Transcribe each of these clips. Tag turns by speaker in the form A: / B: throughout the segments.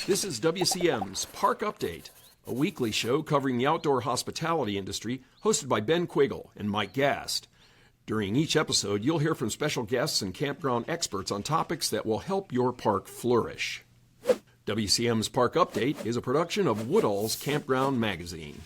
A: This is WCM's Park Update, a weekly show covering the outdoor hospitality industry, hosted by Ben Quiggle and Mike Gast. During each episode, you'll hear from special guests and campground experts on topics that will help your park flourish. WCM's Park Update is a production of Woodall's Campground Magazine.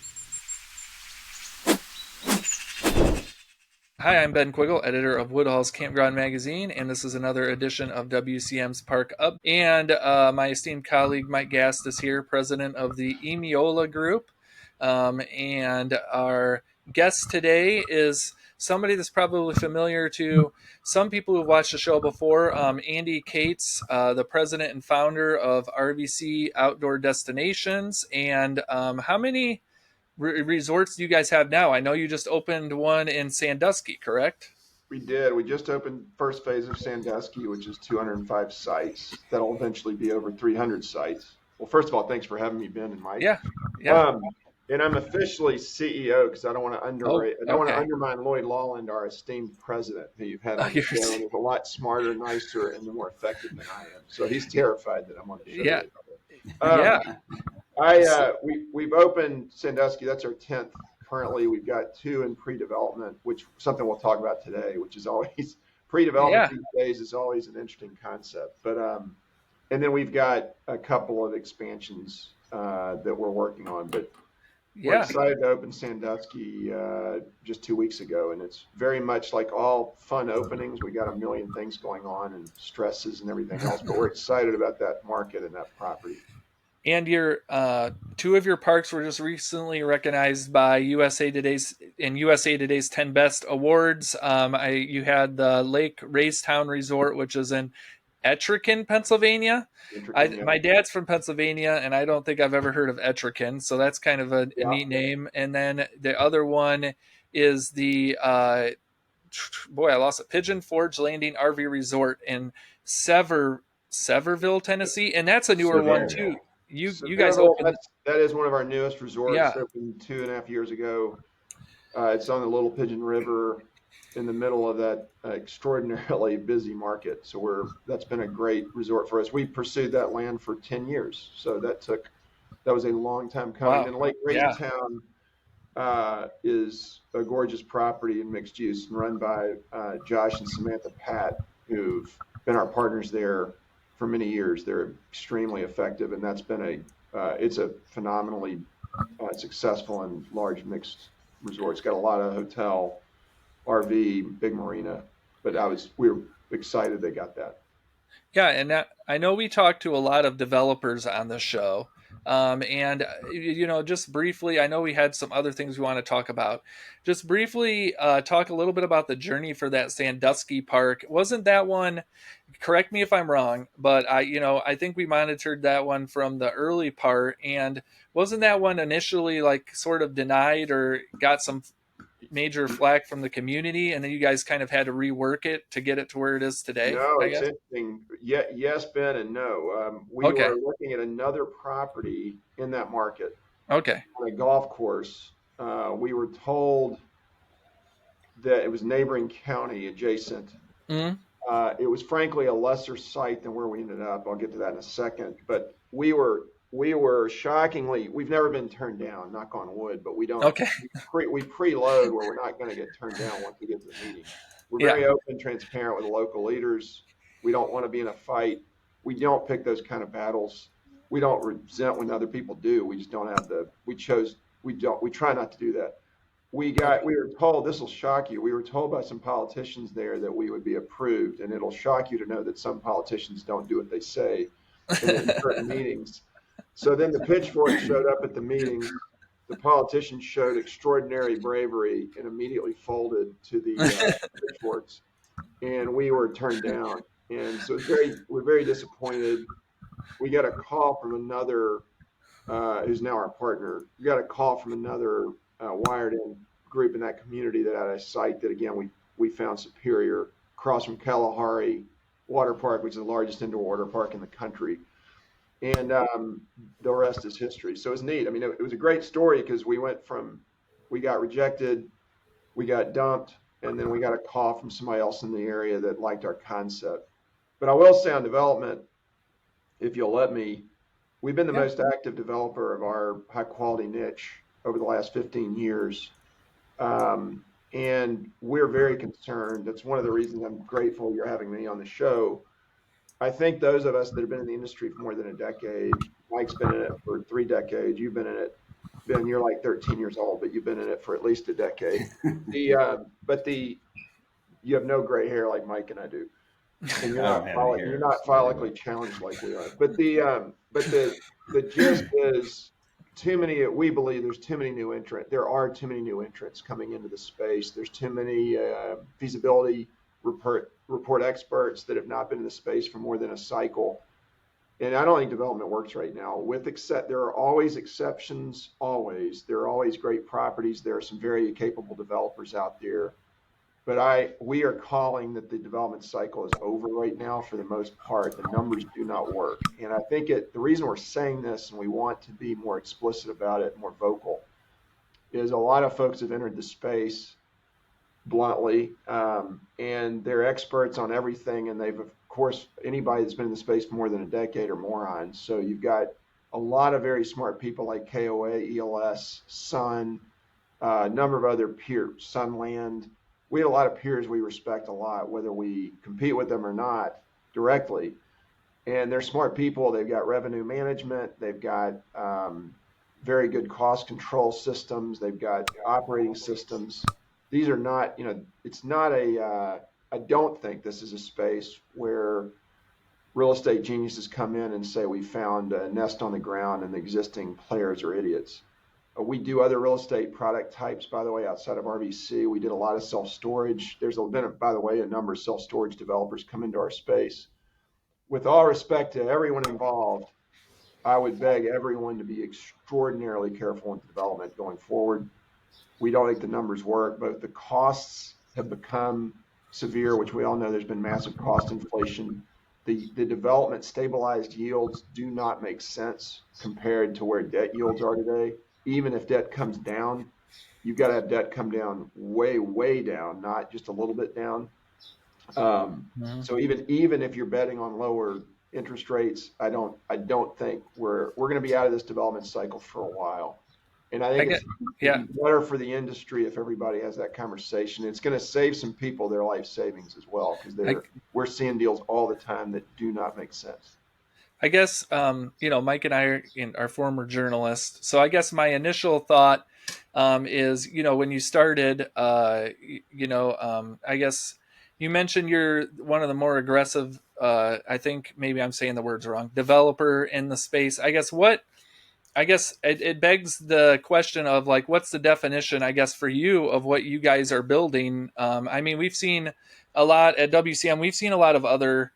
B: Hi, I'm Ben Quiggle, editor of Woodall's Campground Magazine, and this is another edition of WCM's Park Up. And my esteemed colleague Mike Gast is here, president of the Emiola Group. And our guest today is somebody that's probably familiar to some people who've watched the show before, Andy Cates, the president and founder of RVC Outdoor Destinations. And how many resorts do you guys have now? I know you just opened one in Sandusky, correct?
C: We did. We just opened first phase of Sandusky, which is 205 sites. That'll eventually be over 300 sites. Well, first of all, thanks for having me, Ben and Mike.
B: Yeah.
C: And I'm officially CEO because I don't want to undermine Lloyd Lawland, our esteemed president, who you've had on the show, and is a lot smarter, nicer, and more effective than I am. So he's terrified that I'm on the show. We've opened Sandusky. That's our 10th. Currently, we've got 2 in pre-development, which is something we'll talk about today, which is always pre-development these days is always an interesting concept. But and then we've got a couple of expansions that we're working on. But we're excited to open Sandusky just 2 weeks ago, and it's very much like all fun openings. We got a million things going on and stresses and everything else, but we're excited about that market and that property.
B: And your 2 of your parks were just recently recognized by USA Today's 10 Best Awards. You had the Lake Racetown Resort, which is in Etrigan, Pennsylvania. My dad's from Pennsylvania, and I don't think I've ever heard of Etrigan, so that's kind of a neat name. And then the other one is the Pigeon Forge Landing RV Resort in Sevierville, Tennessee, and that's a newer one too. You guys opened.
C: That is one of our newest resorts. Opened 2.5 years ago. It's on the Little Pigeon River, in the middle of that extraordinarily busy market. So that's been a great resort for us. We pursued that land for 10 years. So that was a long time coming. Wow. And Lake Racetown is a gorgeous property in mixed use and run by Josh and Samantha Pat, who've been our partners there for many years. They're extremely effective, and that's been it's a phenomenally successful and large mixed resort. It's got a lot of hotel, RV, big marina, but we were excited they got that.
B: Yeah, and I know we talked to a lot of developers on the show, and just briefly, I know we had some other things we want to talk about. Just briefly, talk a little bit about the journey for that Sandusky park. Wasn't that one? Correct me if I'm wrong, but I think we monitored that one from the early part, and wasn't that one initially like sort of denied or got some major flack from the community, and then you guys kind of had to rework it to get it to where it is today?
C: No, it's interesting. Yes, Ben, and no. We were looking at another property in that market.
B: Okay.
C: On a golf course. We were told that it was neighboring county adjacent. Mm-hmm. It was frankly a lesser site than where we ended up. I'll get to that in a second. But we were shockingly, we've never been turned down, knock on wood, but we don't. Okay. We preload where we're not going to get turned down once we get to the meeting. We're very open, transparent with the local leaders. We don't want to be in a fight. We don't pick those kind of battles. We don't resent when other people do. We just don't have we try not to do that. We were told, this will shock you. We were told by some politicians there that we would be approved, and it'll shock you to know that some politicians don't do what they say in certain meetings. So then the pitchforks showed up at the meeting. The politicians showed extraordinary bravery and immediately folded to the pitchforks, and we were turned down. And so we're very disappointed. We got a call from another, who's now our partner. We got a call from another wired-in group in that community that had a site that, again, we found superior, across from Kalahari Water Park, which is the largest indoor water park in the country. And the rest is history. So it was neat. I mean, it was a great story because we got rejected, we got dumped, and then we got a call from somebody else in the area that liked our concept. But I will say on development, if you'll let me, we've been the
B: Yeah.
C: most active developer of our high quality niche over the last 15 years. And we're very concerned. That's one of the reasons I'm grateful you're having me on the show. I think those of us that have been in the industry for more than a decade, Mike's been in it for 3 decades, you've been in it, Ben, you're like 13 years old, but you've been in it for at least a decade. But you have no gray hair like Mike and I do, and
D: I don't have any
C: you're
D: hair.
C: not follically challenged like we are. But the gist is too many. We believe there's too many new entrants. There are too many new entrants coming into the space. There's too many feasibility report experts that have not been in the space for more than a cycle. And I don't think development works right now. There are always exceptions. Always, there are always great properties. There are some very capable developers out there. But we are calling that the development cycle is over right now for the most part. The numbers do not work. And I think the reason we're saying this and we want to be more explicit about it, more vocal, is a lot of folks have entered the space bluntly, and they're experts on everything. And they've, of course, anybody that's been in the space for more than a decade are morons. So you've got a lot of very smart people like KOA, ELS, Sun, a number of other peers, Sunland. We have a lot of peers we respect a lot, whether we compete with them or not directly. And they're smart people. They've got revenue management. They've got very good cost control systems. They've got operating systems. These are not, it's not I don't think this is a space where real estate geniuses come in and say we found a nest on the ground and the existing players are idiots. We do other real estate product types, by the way, outside of RVC. We did a lot of self-storage. There's been, by the way, a number of self-storage developers come into our space. With all respect to everyone involved, I would beg everyone to be extraordinarily careful with development going forward. We don't think the numbers work, but the costs have become severe, which we all know there's been massive cost inflation. The development stabilized yields do not make sense compared to where debt yields are today. Even if debt comes down, you've got to have debt come down way, way down, not just a little bit down. So even if you're betting on lower interest rates, I don't think we're going to be out of this development cycle for a while. And I think it's better for the industry if everybody has that conversation. It's going to save some people their life savings as well, because we're seeing deals all the time that do not make sense.
B: I guess, Mike and I are former journalists. So I guess my initial thought is, when you started, I guess you mentioned you're one of the more aggressive, I think maybe I'm saying the words wrong, developer in the space. I guess it begs the question of like, what's the definition, I guess, for you of what you guys are building? We've seen a lot at WCM. We've seen a lot of other,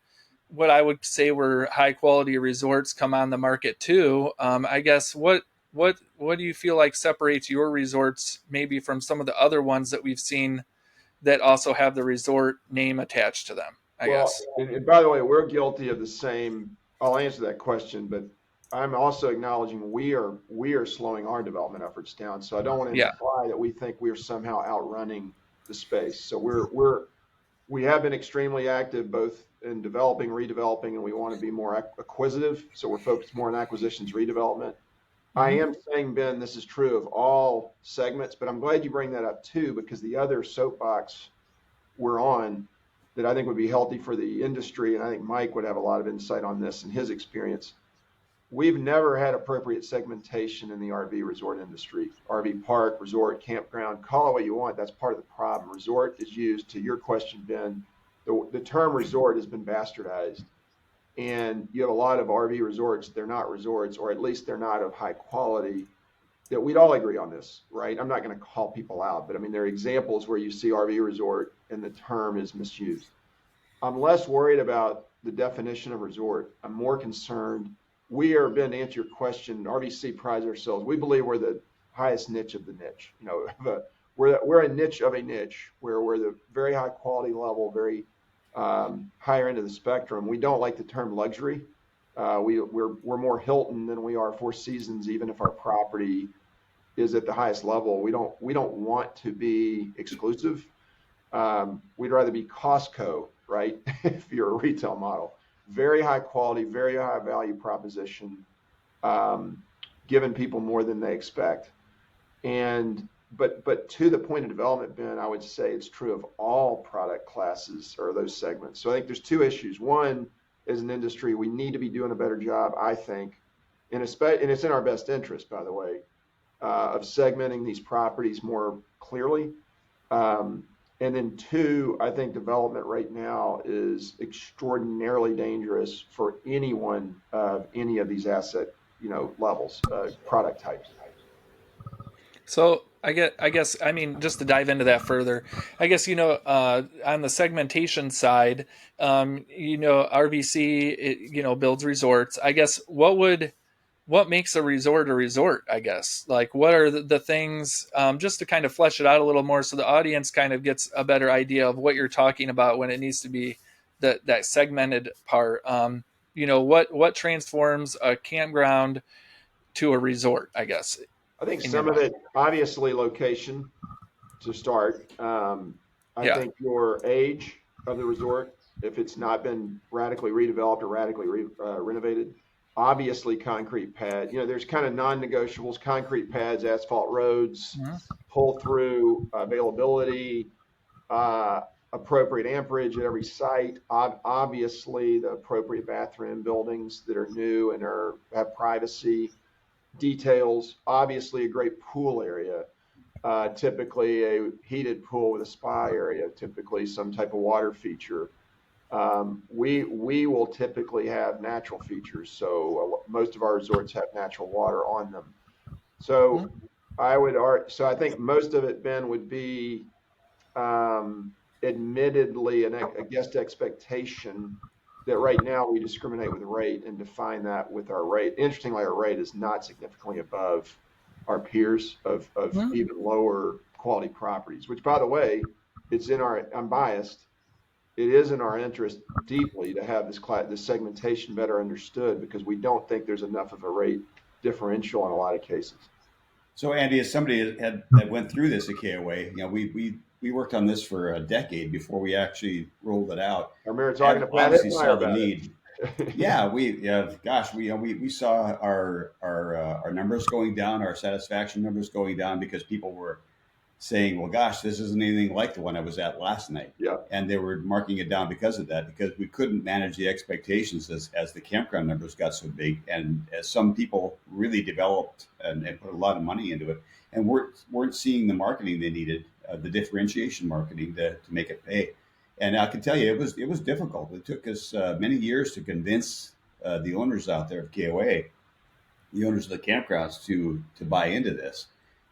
B: what I would say were high quality resorts come on the market too. I guess what do you feel like separates your resorts maybe from some of the other ones that we've seen that also have the resort name attached to them? I guess.
C: And by the way, we're guilty of the same. I'll answer that question, but I'm also acknowledging we are slowing our development efforts down. So I don't want to imply that we think we're somehow outrunning the space. So we have been extremely active both in developing, redeveloping, and we want to be more acquisitive. So we're focused more on acquisitions, redevelopment. I am saying, Ben, this is true of all segments, but I'm glad you bring that up too, because the other soapbox we're on that I think would be healthy for the industry, and I think Mike would have a lot of insight on this in his experience. We've never had appropriate segmentation in the RV resort industry. RV park, resort, campground, call it what you want. That's part of the problem. Resort is used, to your question, Ben, the term resort has been bastardized. And you have a lot of RV resorts, they're not resorts, or at least they're not of high quality. That we'd all agree on this, right? I'm not going to call people out, but there are examples where you see RV resort and the term is misused. I'm less worried about the definition of resort. I'm more concerned. We are, Ben, to answer your question, RVC prides ourselves. We believe we're the highest niche of the niche. We're a niche of a niche where we're the very high quality level, very higher end of the spectrum. We don't like the term luxury. We're more Hilton than we are Four Seasons, even if our property is at the highest level. We don't want to be exclusive. We'd rather be Costco, right? If you're a retail model, very high quality, very high value proposition, giving people more than they expect. And but to the point of development, Ben, I would say it's true of all product classes or those segments. So I think there's two issues. One, as an industry, we need to be doing a better job, I think, and it's in our best interest, by the way, of segmenting these properties more clearly. And then two, I think development right now is extraordinarily dangerous for anyone of any of these asset, levels, product types.
B: So I mean, just to dive into that further, I guess, on the segmentation side, RVC, builds resorts. I guess what makes a resort, I guess? Like, what are the things, just to kind of flesh it out a little more so the audience kind of gets a better idea of what you're talking about when it needs to be that segmented part. What transforms a campground to a resort, I guess?
C: I think some of it, obviously, location to start. I
B: Yeah.
C: think your age of the resort, if it's not been radically redeveloped or radically renovated, obviously concrete pad. There's kind of non-negotiables: concrete pads, asphalt roads, pull through availability, appropriate amperage at every site. Obviously, the appropriate bathroom buildings that are new and have privacy details. Obviously, a great pool area. Typically a heated pool with a spa area, typically some type of water feature. We will typically have natural features, so most of our resorts have natural water on them. So I think most of it, Ben, would be admittedly a guest expectation that right now we discriminate with rate and define that with our rate. Interestingly, our rate is not significantly above our peers of even lower quality properties, which, by the way, I'm biased. It is in our interest deeply to have this segmentation better understood, because we don't think there's enough of a rate differential in a lot of cases.
D: So, Andy, as somebody that went through this at KOA, we worked on this for a decade before we actually rolled it out.
C: I remember talking about
D: obviously saw the need. Yeah, we saw our numbers going down, our satisfaction numbers going down, because people were saying, well, gosh, this isn't anything like the one I was at last night.
C: Yeah.
D: And they were marking it down because of that, because we couldn't manage the expectations as the campground numbers got so big. And as some people really developed and put a lot of money into it and weren't seeing the marketing they needed, the differentiation marketing to make it pay. And I can tell you, it was difficult. It took us many years to convince the owners out there of KOA, the owners of the campgrounds, to buy into this.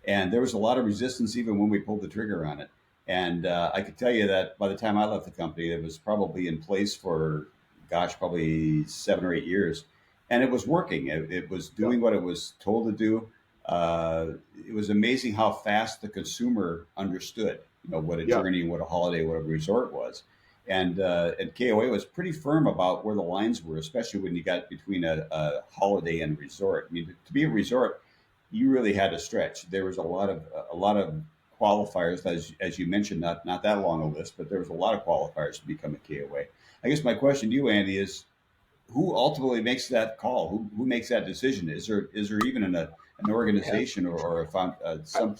D: And there was a lot of resistance even when we pulled the trigger on it. And I could tell you that by the time I left the company, it was probably in place for, probably 7 or 8 years. And it was working. It was doing what it was told to do. It was amazing how fast the consumer understood, what a journey, what a holiday, what a resort was. And KOA was pretty firm about where the lines were, especially when you got between a holiday and a resort. I mean, to be a resort, you really had to stretch. There was a lot of qualifiers, as you mentioned, not that long a list, but there was a lot of qualifiers to become a KOA. I guess my question to you, Andy, is who ultimately makes that call? Who makes that decision? Is there even an organization or some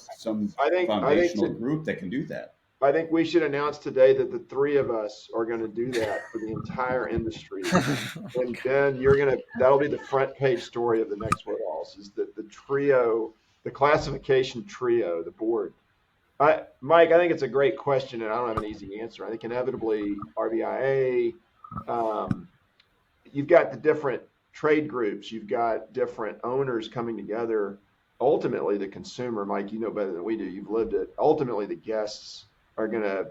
D: foundational group that can do that?
C: I think we should announce today that the three of us are going to do that for the entire industry. And Ben, that'll be the front page story of the next Woodhalls, is that the trio, the classification trio, the board. Mike, I think it's a great question, and I don't have an easy answer. I think inevitably RVIA, you've got the different trade groups, you've got different owners coming together. Ultimately, the consumer, Mike, you know better than we do, you've lived it. Ultimately, the guests are going to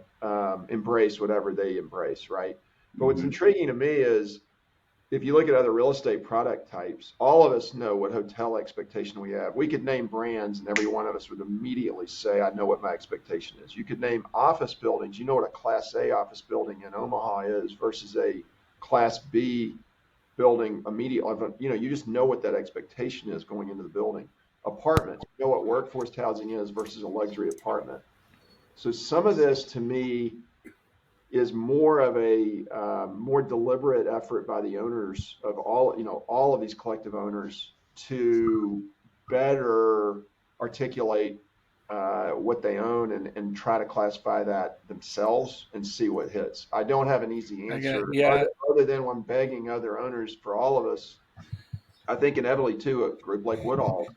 C: embrace whatever they embrace, right? But what's intriguing to me is, if you look at other real estate product types, all of us know what hotel expectation we have. We could name brands and every one of us would immediately say, I know what my expectation is. You could name office buildings. You know what a Class A office building in Omaha is versus a Class B building immediately. You just know what that expectation is going into the building. Apartments, you know what workforce housing is versus a luxury apartment. So some of this, to me, is more of a more deliberate effort by the owners of all of these collective owners to better articulate what they own and try to classify that themselves and see what hits. I don't have an easy answer other than when begging other owners for all of us. I think inevitably too, a group like Woodall.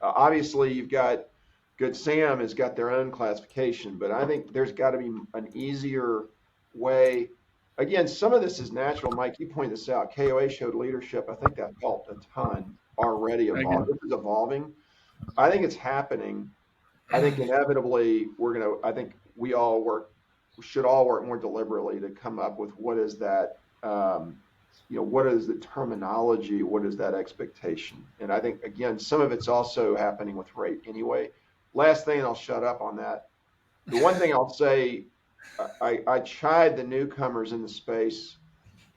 C: Obviously, you've got Good Sam has got their own classification, but I think there's got to be an easier way. Again, some of this is natural. Mike, you point this out. KOA showed leadership. I think that helped a ton already. This is evolving. I think it's happening. I think inevitably I think we should all work more deliberately to come up with what is that, what is the terminology? What is that expectation? And I think, again, some of it's also happening with rate anyway. Last thing, and I'll shut up on that. The one thing I'll say, I chide the newcomers in the space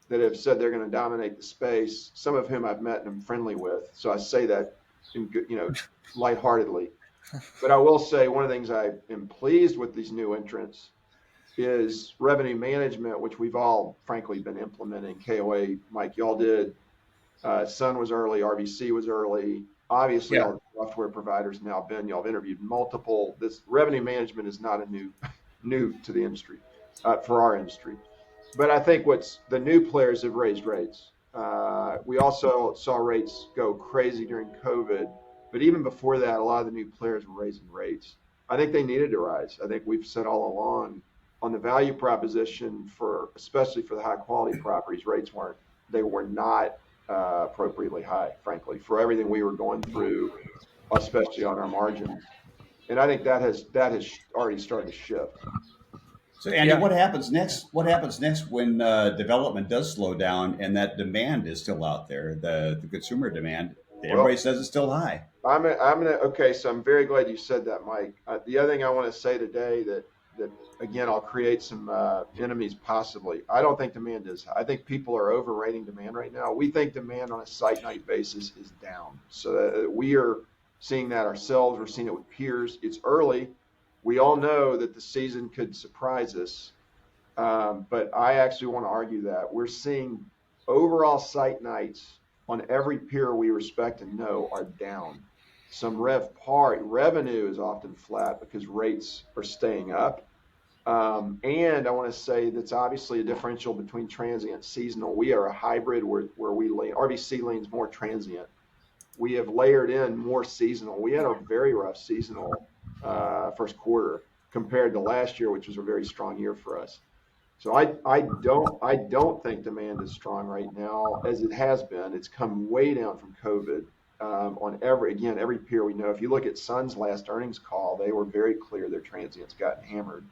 C: that have said they're going to dominate the space, some of whom I've met and am friendly with. So I say that in good, lightheartedly. But I will say one of the things I am pleased with these new entrants is revenue management, which we've all frankly been implementing. KOA, Mike, y'all did. Sun was early, RVC was early. Obviously, all the software providers now been. Y'all have interviewed multiple. This revenue management is not a new to the industry, for our industry. But I think the new players have raised rates. We also saw rates go crazy during COVID. But even before that, a lot of the new players were raising rates. I think they needed to rise. I think we've said all along on the value proposition especially for the high quality properties, rates were not appropriately high, frankly, for everything we were going through, especially on our margins. And I think that has already started to shift.
D: So, Andy, what happens next? What happens next when development does slow down and that demand is still out there, the consumer demand? Everybody says it's still high.
C: So I'm very glad you said that, Mike. The other thing I want to say today that again, I'll create some enemies possibly. I don't think demand is high. I think people are overrating demand right now. We think demand on a site night basis is down. So we are seeing that ourselves. We're seeing it with peers. It's early. We all know that the season could surprise us. But I actually want to argue that we're seeing overall site nights on every peer we respect and know are down. Some revenue is often flat because rates are staying up. And I want to say that's obviously a differential between transient and seasonal. We are a hybrid where we lean. RVC leans more transient. We have layered in more seasonal. We had a very rough seasonal first quarter compared to last year, which was a very strong year for us. So I don't think demand is strong right now as it has been. It's come way down from COVID. On every peer we know. If you look at Sun's last earnings call, they were very clear their transient's gotten hammered.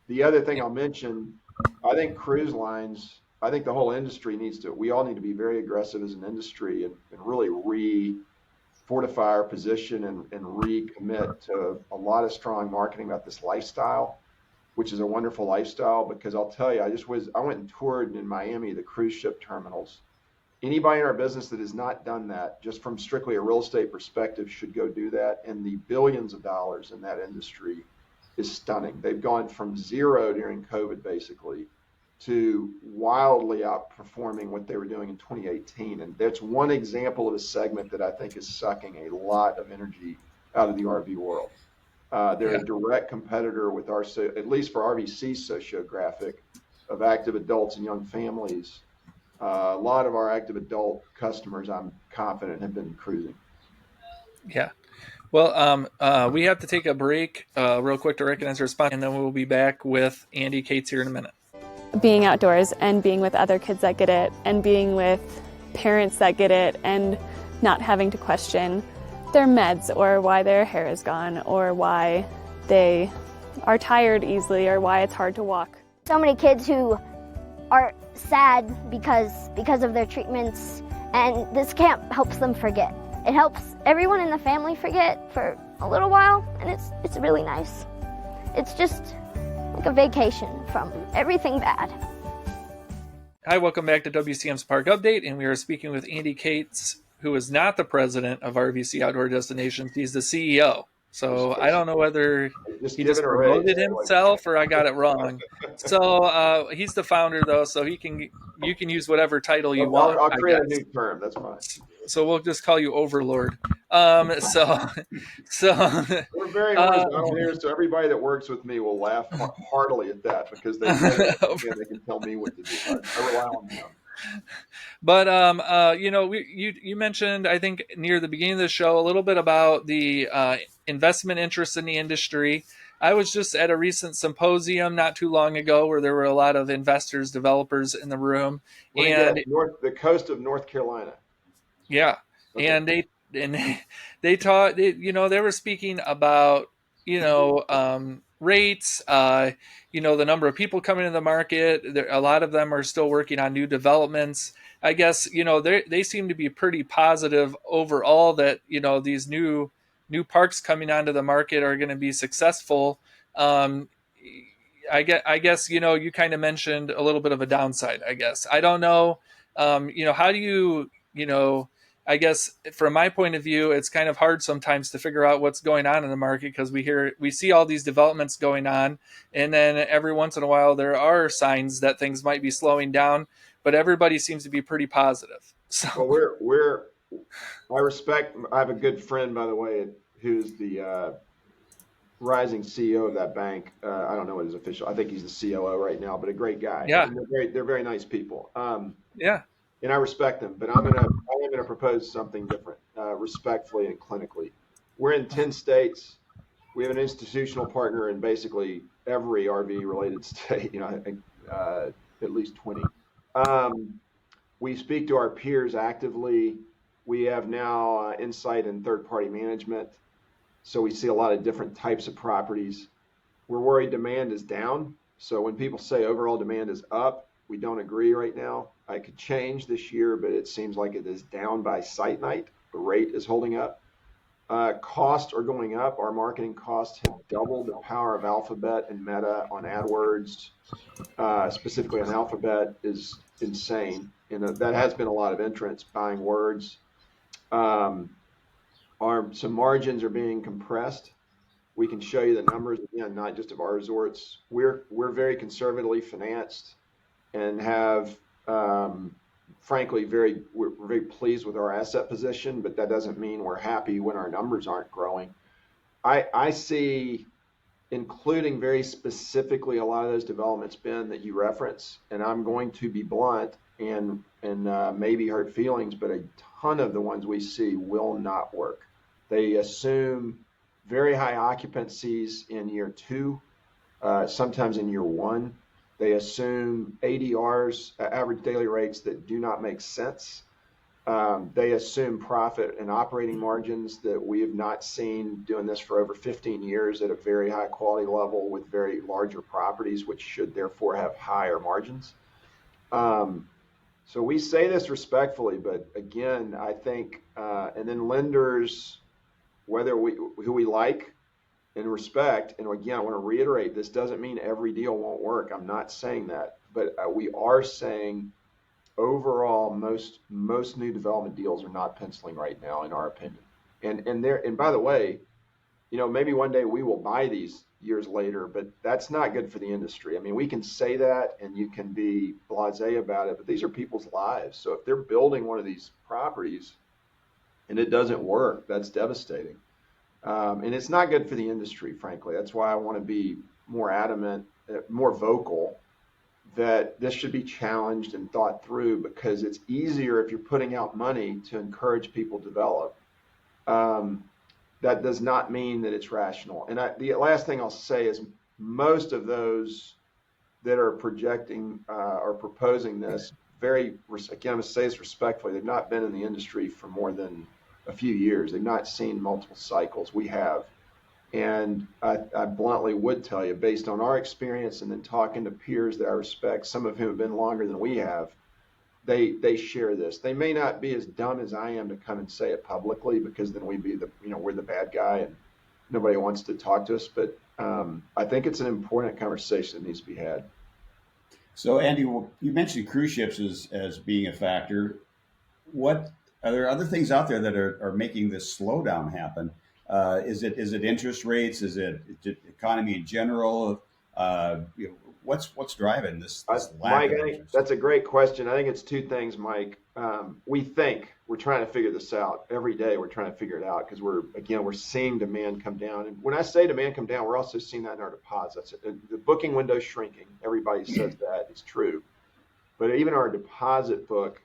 C: The other thing I'll mention, I think cruise lines, I think the whole industry we all need to be very aggressive as an industry and really fortify our position and recommit to a lot of strong marketing about this lifestyle, which is a wonderful lifestyle, because I'll tell you, I went and toured in Miami, the cruise ship terminals. Anybody in our business that has not done that, just from strictly a real estate perspective, should go do that. And the billions of dollars in that industry is stunning. They've gone from zero during COVID, basically, to wildly outperforming what they were doing in 2018. And that's one example of a segment that I think is sucking a lot of energy out of the RV world. They're a direct competitor with at least for RVC sociographic of active adults and young families. A lot of our active adult customers, I'm confident, have been cruising.
B: Yeah. Well, we have to take a break real quick to recognize our sponsor, and then we'll be back with Andy Cates here in a minute.
E: Being outdoors and being with other kids that get it and being with parents that get it and not having to question their meds or why their hair is gone or why they are tired easily or why it's hard to walk.
F: So many kids who are sad because of their treatments, and this camp helps them forget. It helps everyone in the family forget for a little while, and it's really nice. It's just like a vacation from everything bad.
B: Hi, welcome back to WCM's Park Update, and we are speaking with Andy Cates, who is not the president of RVC Outdoor Destinations. He's the CEO. So I don't know whether
C: Just
B: he
C: give
B: just
C: it a raise.
B: promoted himself or I got it wrong. So he's the founder though, so you can use whatever title you want.
C: I'll
B: I
C: create a
B: guess.
C: new term. That's fine.
B: So we'll just call you Overlord. So
C: We're very horizontal here, so everybody that works with me will laugh heartily at that because they know that they can tell me what to do. I rely on them.
B: But you mentioned, I think near the beginning of the show, a little bit about the investment interest in the industry. I was just at a recent symposium not too long ago where there were a lot of investors, developers in the room, and
C: the coast of North Carolina.
B: Yeah,
C: Okay.
B: and they taught, they were speaking about rates, the number of people coming into the market. A lot of them are still working on new developments. I guess they seem to be pretty positive overall that these new parks coming onto the market are going to be successful. I guess you kind of mentioned a little bit of a downside. I guess I don't know. How do I guess from my point of view, it's kind of hard sometimes to figure out what's going on in the market because we see all these developments going on, and then every once in a while there are signs that things might be slowing down, but everybody seems to be pretty positive. So
C: well, I have a good friend, by the way, who's the rising CEO of that bank. I don't know what his official. I think he's the COO right now, but a great guy.
B: Yeah,
C: and they're very nice people.
B: Yeah.
C: And I respect them, but I am gonna propose something different, respectfully and clinically. We're in 10 states. We have an institutional partner in basically every RV related state. I think at least 20. We speak to our peers actively. We have now insight in third party management, so we see a lot of different types of properties. We're worried demand is down. So when people say overall demand is up, we don't agree right now. I could change this year, but it seems like it is down by site night. The rate is holding up. Costs are going up. Our marketing costs have doubled. The power of Alphabet and Meta on AdWords, specifically on Alphabet, is insane. That has been a lot of entrants buying words. Some margins are being compressed. We can show you the numbers again, not just of our resorts. We're very conservatively financed and have, frankly, we're very pleased with our asset position, but that doesn't mean we're happy when our numbers aren't growing. I see, including very specifically a lot of those developments, Ben, that you reference, and I'm going to be blunt and maybe hurt feelings, but a ton of the ones we see will not work. They assume very high occupancies in year 2, sometimes in year 1. They assume ADRs, average daily rates, that do not make sense. They assume profit and operating margins that we have not seen doing this for over 15 years at a very high quality level with very larger properties, which should therefore have higher margins. So we say this respectfully, but again, I think, and then lenders, who we like and respect, and again, I want to reiterate, this doesn't mean every deal won't work. I'm not saying that, but we are saying overall, most new development deals are not penciling right now, in our opinion. And by the way, maybe one day we will buy these years later, but that's not good for the industry. I mean, we can say that and you can be blasé about it, but these are people's lives. So if they're building one of these properties and it doesn't work, that's devastating. And it's not good for the industry, frankly. That's why I want to be more adamant, more vocal, that this should be challenged and thought through, because it's easier if you're putting out money to encourage people to develop. That does not mean that it's rational. And the last thing I'll say is most of those that are projecting or proposing this, again, I'm going to say this respectfully, they've not been in the industry for more than a few years. They've not seen multiple cycles. We have. And I bluntly would tell you, based on our experience and then talking to peers that I respect, some of whom have been longer than we have, they share this. They may not be as dumb as I am to come and say it publicly, because then we'd be we're the bad guy and nobody wants to talk to us. But I think it's an important conversation that needs to be had.
D: So, Andy, you mentioned cruise ships as being a factor. Are there other things out there that are making this slowdown happen? Is it interest rates? Is it economy in general? What's driving this lack
C: Mike,
D: of
C: I think
D: interest?
C: that's a great question. I think it's two things, Mike. We're trying to figure this out every day. We're trying to figure it out because we're seeing demand come down. And when I say demand come down, we're also seeing that in our deposits. The booking window shrinking. Everybody says that it's true, but even our deposit book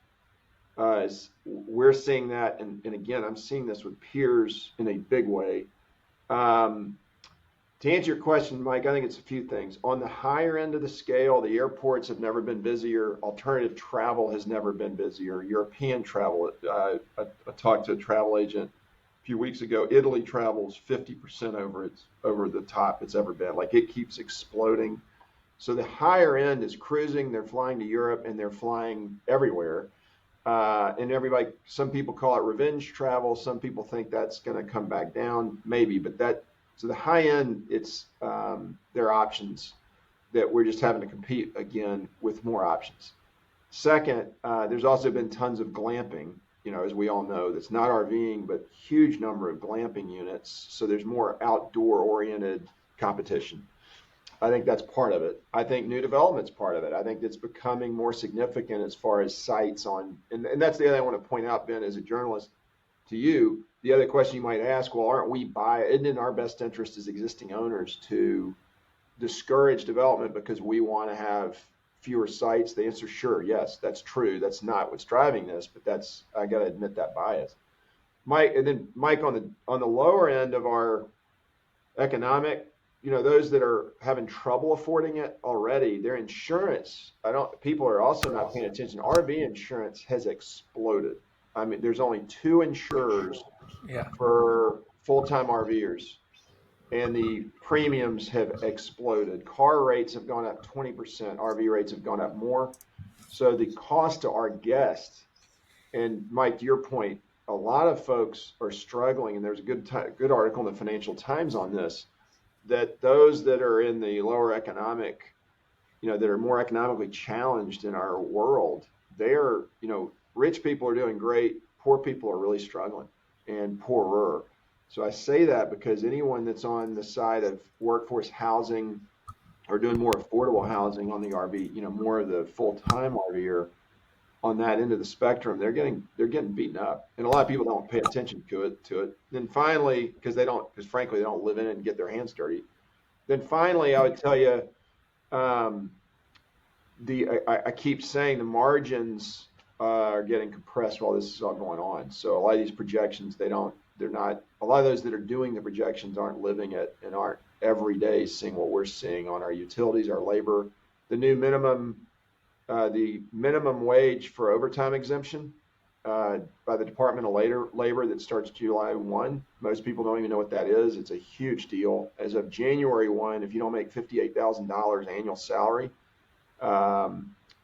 C: we're seeing that. And again, I'm seeing this with peers in a big way. To answer your question, Mike, I think it's a few things. On the higher end of the scale, the airports have never been busier. Alternative travel has never been busier. European travel, I talked to a travel agent a few weeks ago. Italy travels 50% over the top it's ever been. Like, it keeps exploding. So the higher end is cruising. They're flying to Europe and they're flying everywhere. And some people call it revenge travel. Some people think that's going to come back down, maybe, so the high end, it's there are options that we're just having to compete again with more options. Second, there's also been tons of glamping, as we all know, that's not RVing, but huge number of glamping units. So there's more outdoor oriented competition. I think that's part of it. I think new development's part of it. I think it's becoming more significant as far as sites and that's the other thing I want to point out, Ben, as a journalist to you. The other question you might ask, well, isn't it in our best interest as existing owners to discourage development because we want to have fewer sites? The answer, sure, yes, that's true. That's not what's driving this, but I got to admit that bias. Mike, on the lower end of our economic, those that are having trouble affording it already, their insurance, people are also not paying attention. RV insurance has exploded. I mean, there's only 2 insurers for full-time RVers, and the premiums have exploded. Car rates have gone up 20%. RV rates have gone up more. So the cost to our guests, and Mike, to your point, a lot of folks are struggling, and there's a good article in the Financial Times on this, that those that are in the lower economic, that are more economically challenged in our world, they're, rich people are doing great, poor people are really struggling and poorer. So I say that because anyone that's on the side of workforce housing or doing more affordable housing on the RV, more of the full-time RVer on that end of the spectrum, they're getting beaten up. And a lot of people don't pay attention to it. Then finally, because frankly, they don't live in it and get their hands dirty. Then finally, I would tell you, I keep saying the margins are getting compressed while this is all going on. So a lot of these projections, a lot of those that are doing the projections aren't living it and aren't every day seeing what we're seeing on our utilities, our labor. The new minimum wage for overtime exemption by the Department of Labor that starts July 1. Most people don't even know what that is. It's a huge deal. As of January 1, if you don't make $58,000 annual salary,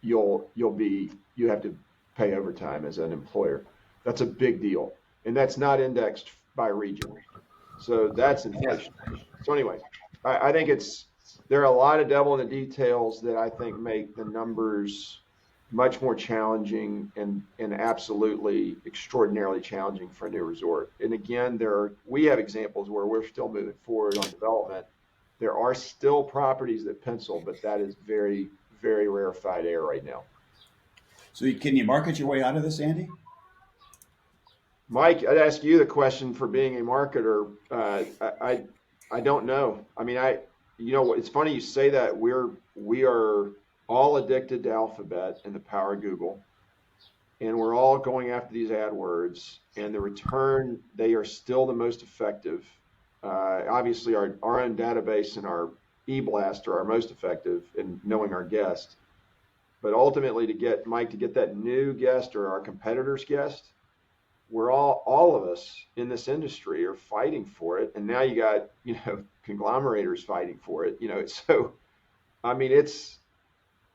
C: you have to pay overtime as an employer. That's a big deal, and that's not indexed by region. So that's inflation. So anyway, I think there are a lot of devil in the details that I think make the numbers much more challenging and absolutely extraordinarily challenging for a new resort. And again, we have examples where we're still moving forward on development. There are still properties that pencil, but that is very, very rarefied air right now.
D: So can you market your way out of this, Andy?
C: Mike, I'd ask you the question for being a marketer. I don't know. I mean, it's funny you say that. We are all addicted to Alphabet and the power of Google, and we're all going after these AdWords, and the return, they are still the most effective. Obviously, our own database and our e-blast are our most effective in knowing our guest. But ultimately, to get that new guest or our competitor's guest, we're all of us in this industry are fighting for it. And now you got, conglomerators fighting for it, so, I mean,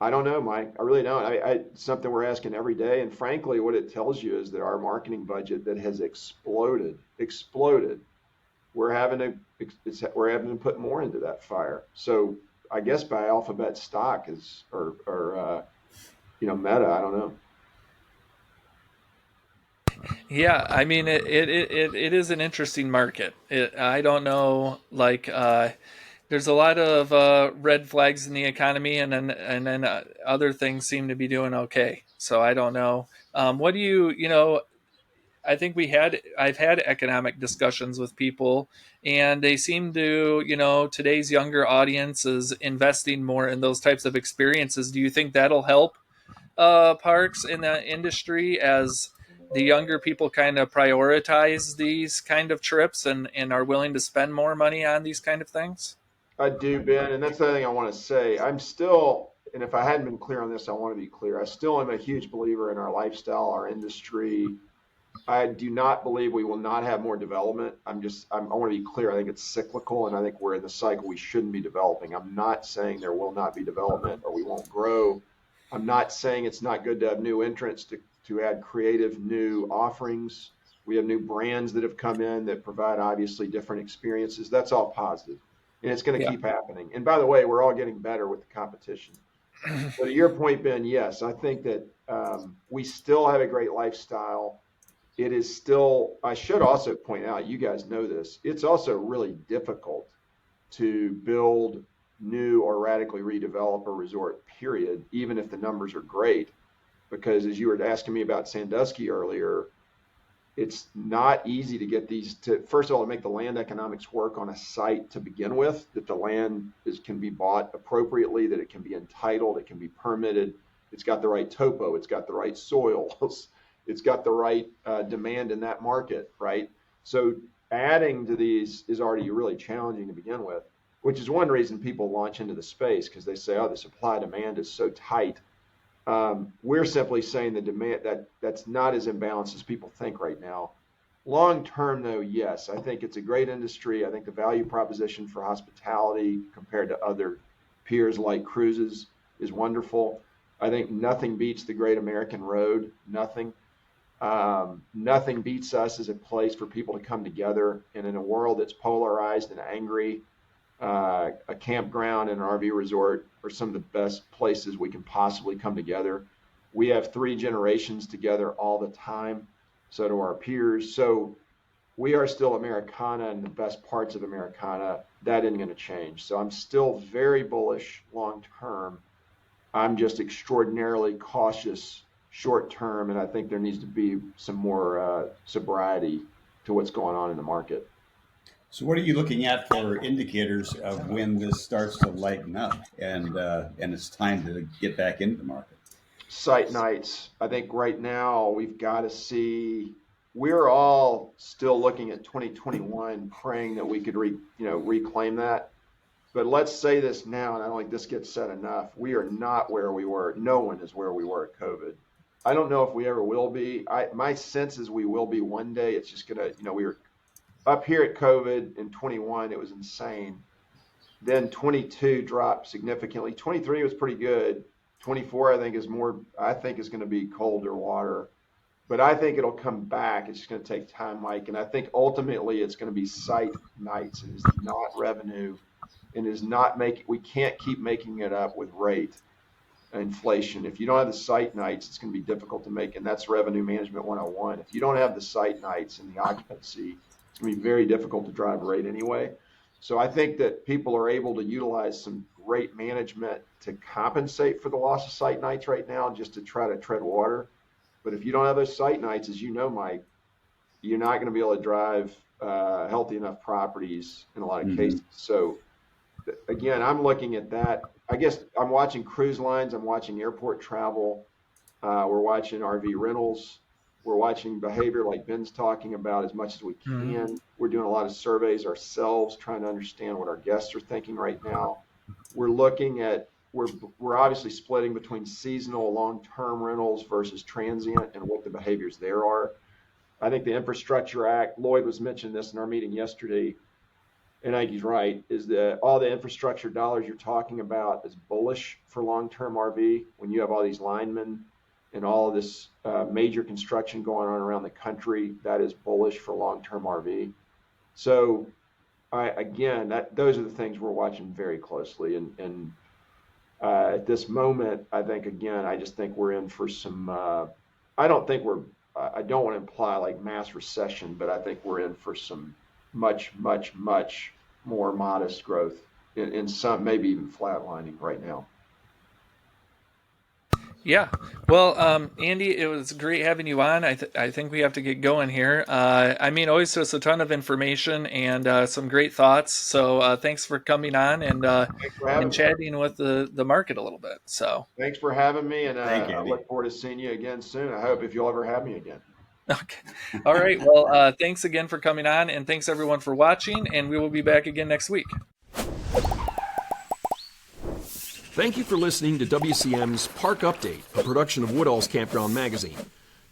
C: I don't know, Mike, I really don't. It's something we're asking every day. And frankly, what it tells you is that our marketing budget that has exploded, we're having to put more into that fire. So I guess buy Alphabet stock or Meta, I don't know.
B: Yeah, I mean it is an interesting market. I don't know, like there's a lot of red flags in the economy, and then other things seem to be doing okay. So I don't know. What do you know? I think I've had economic discussions with people, and they seem to, today's younger audience is investing more in those types of experiences. Do you think that'll help parks in that industry as the younger people kind of prioritize these kind of trips and are willing to spend more money on these kind of things?
C: I do, Ben, and that's the other thing I want to say. I'm still, and if I hadn't been clear on this, I want to be clear. I still am a huge believer in our lifestyle, our industry. I do not believe we will not have more development. I want to be clear. I think it's cyclical, and I think we're in the cycle we shouldn't be developing. I'm not saying there will not be development or we won't grow. I'm not saying it's not good to have new entrants to add creative new offerings. We have new brands that have come in that provide obviously different experiences. That's all positive, and it's going to
B: Yeah.
C: keep happening. And by the way, we're all getting better with the competition. So to your point, Ben, yes, I think that we still have a great lifestyle. It is still, I should also point out, you guys know this, it's also really difficult to build new or radically redevelop a resort, period, even if the numbers are great. Because as you were asking me about Sandusky earlier, it's not easy to get these to, first of all, to make the land economics work on a site to begin with, that the land can be bought appropriately, that it can be entitled, it can be permitted, it's got the right topo, it's got the right soils, it's got the right demand in that market, right? So adding to these is already really challenging to begin with, which is one reason people launch into the space, because they say, oh, the supply demand is so tight. We're simply saying the demand that's not as imbalanced as people think right now. Long term, though, yes, I think it's a great industry. I think the value proposition for hospitality compared to other peers like cruises is wonderful. I think nothing beats the Great American Road. Nothing. Nothing beats us as a place for people to come together. And in a world that's polarized and angry, a campground and an RV resort are some of the best places we can possibly come together. We have 3 generations together all the time. So do our peers. So we are still Americana and the best parts of Americana. That isn't going to change. So I'm still very bullish long term. I'm just extraordinarily cautious short term, and I think there needs to be some more sobriety to what's going on in the market.
D: So, what are you looking at for indicators of when this starts to lighten up and it's time to get back into the market?
C: Site nights. I think right now we've got to see. We're all still looking at 2021, praying that we could reclaim that. But let's say this now, and I don't think this gets said enough. We are not where we were. No one is where we were at COVID. I don't know if we ever will be. My sense is we will be one day. It's just gonna, we were up here at COVID in 21. It was insane. Then 22 dropped significantly. 23 was pretty good. 24, I think, is going to be colder water. But I think it'll come back. It's just going to take time, Mike. And I think ultimately it's going to be site nights. It is not revenue. And is not we can't keep making it up with rate inflation. If you don't have the site nights, it's going to be difficult to make. And that's revenue management 101. If you don't have the site nights and the occupancy, it's going to be very difficult to drive rate anyway. So I think that people are able to utilize some rate management to compensate for the loss of site nights right now, just to try to tread water. But if you don't have those site nights, as you know, Mike, you're not going to be able to drive healthy enough properties in a lot of cases. So again, I'm looking at that. I guess I'm watching cruise lines. I'm watching airport travel. We're watching RV rentals. We're watching behavior like Ben's talking about as much as we can. We're doing a lot of surveys ourselves, trying to understand what our guests are thinking right now. We're looking at, we're obviously splitting between seasonal long-term rentals versus transient and what the behaviors there are. I think the Infrastructure Act, Lloyd was mentioning this in our meeting yesterday, and I think he's right, is that all the infrastructure dollars you're talking about is bullish for long-term RV. When you have all these linemen and all of this major construction going on around the country, that is bullish for long-term RV. So those are the things we're watching very closely. And at this moment, I think, again, I just think we're in for some, I don't think we're I don't want to imply like mass recession, but I think we're in for some much, much, much more modest growth in some, maybe even flatlining right now.
B: Yeah. Well, Andy, it was great having you on. I think we have to get going here. Always just a ton of information and some great thoughts. So thanks for coming on and chatting with the market a little bit. So
C: thanks for having me, and
D: Thank you,
C: I
D: Andy.
C: look forward to seeing you again soon. I hope if you'll ever have me again.
B: Okay. All right. Well, thanks again for coming on, and thanks everyone for watching, and we will be back again next week.
A: Thank you for listening to WCM's Park Update, a production of Woodall's Campground Magazine.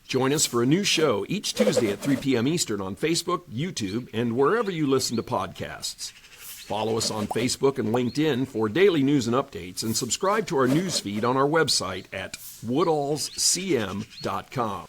A: Join us for a new show each Tuesday at 3 p.m. Eastern on Facebook, YouTube, and wherever you listen to podcasts. Follow us on Facebook and LinkedIn for daily news and updates, and subscribe to our news feed on our website at woodallscm.com.